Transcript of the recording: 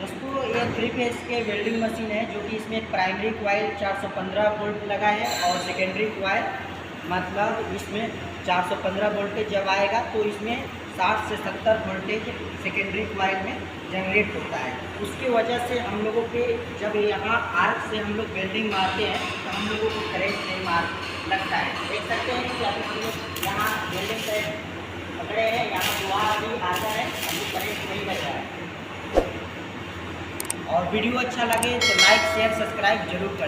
दोस्तों ये 3 फेज के वेल्डिंग मशीन है जो कि इसमें प्राइमरी कॉइल 415 वोल्ट लगा है और सेकेंडरी कॉइल मतलब इसमें 415 वोल्टेज जब आएगा तो इसमें 60 से 70 वोल्टेज सेकेंडरी कॉइल में जनरेट होता है। उसकी वजह से हम लोगों के जब यहाँ आर्क से हम लोग वेल्डिंग मारते हैं तो हम लोगों को करंट नहीं लगता है। देख सकते हैं कि अभी हम लोग यहाँ वेल्डिंग से पकड़े हैं, यहाँ धुआं अभी आता है, अभी करंट नहीं लग रहा है। और वीडियो अच्छा लगे तो लाइक शेयर सब्सक्राइब जरूर करना।